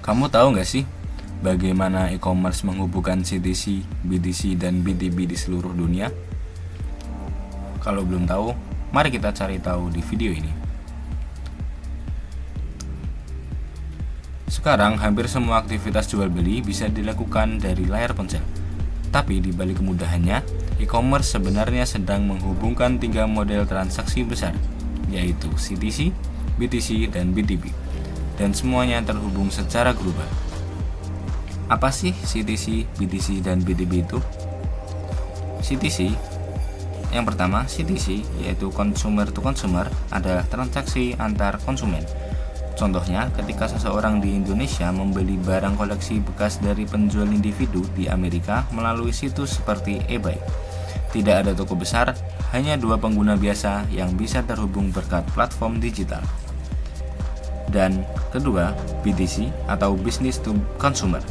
Kamu tahu nggak sih bagaimana e-commerce menghubungkan CTC, BTC, dan BTB di seluruh dunia? Kalau belum tahu, mari kita cari tahu di video ini. Sekarang hampir semua aktivitas jual beli bisa dilakukan dari layar ponsel. Tapi di balik kemudahannya, e-commerce sebenarnya sedang menghubungkan 3 model transaksi besar, yaitu CTC, BTC, dan BTB. Dan semuanya terhubung secara global. Apa sih CTC, BTC, dan BTB itu? CTC, yang pertama CTC yaitu consumer to consumer, adalah transaksi antar konsumen. Contohnya, ketika seseorang di Indonesia membeli barang koleksi bekas dari penjual individu di Amerika melalui situs seperti eBay. Tidak ada toko besar, hanya 2 pengguna biasa yang bisa terhubung berkat platform digital. Dan kedua, BTC atau business to consumer.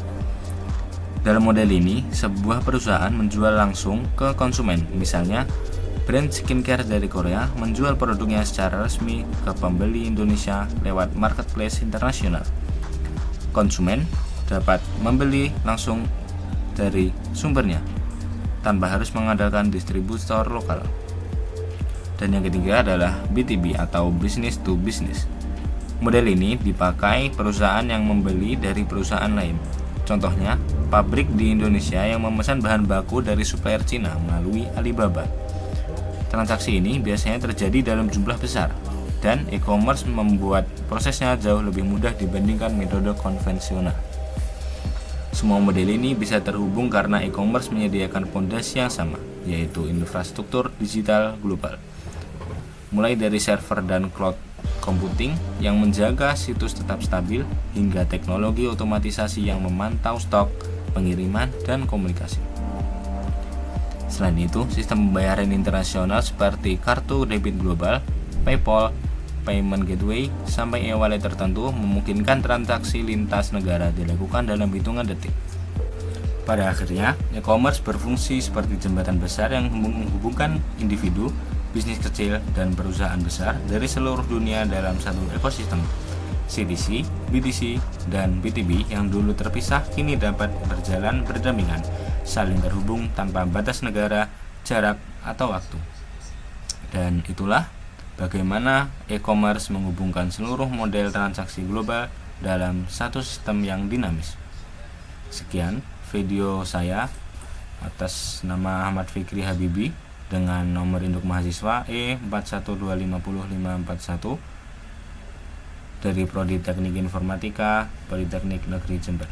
Dalam model ini, sebuah perusahaan menjual langsung ke konsumen. Misalnya, brand skincare dari Korea menjual produknya secara resmi ke pembeli Indonesia lewat marketplace internasional. Konsumen dapat membeli langsung dari sumbernya tanpa harus mengandalkan distributor lokal. Dan yang ketiga adalah BTB atau business to business. Model ini dipakai perusahaan yang membeli dari perusahaan lain. Contohnya, pabrik di Indonesia yang memesan bahan baku dari supplier Cina melalui Alibaba. Transaksi ini biasanya terjadi dalam jumlah besar, dan e-commerce membuat prosesnya jauh lebih mudah dibandingkan metode konvensional. Semua model ini bisa terhubung karena e-commerce menyediakan fondasi yang sama, yaitu infrastruktur digital global. Mulai dari server dan cloud computing yang menjaga situs tetap stabil, hingga teknologi otomatisasi yang memantau stok, pengiriman, dan komunikasi. Selain itu, sistem pembayaran internasional seperti kartu debit global, PayPal, payment gateway, sampai e-wallet tertentu memungkinkan transaksi lintas negara dilakukan dalam hitungan detik. Pada akhirnya, e-commerce berfungsi seperti jembatan besar yang menghubungkan individu, bisnis kecil, dan perusahaan besar dari seluruh dunia dalam satu ekosistem. CTC, BTC, dan BTB yang dulu terpisah kini dapat berjalan berdampingan, saling terhubung tanpa batas negara, jarak, atau waktu. Dan itulah bagaimana e-commerce menghubungkan seluruh model transaksi global dalam satu sistem yang dinamis. Sekian video saya atas nama Ahmad Fikri Habibi dengan nomor induk mahasiswa E412505541 dari Prodi Teknik Informatika Politeknik Negeri Jember.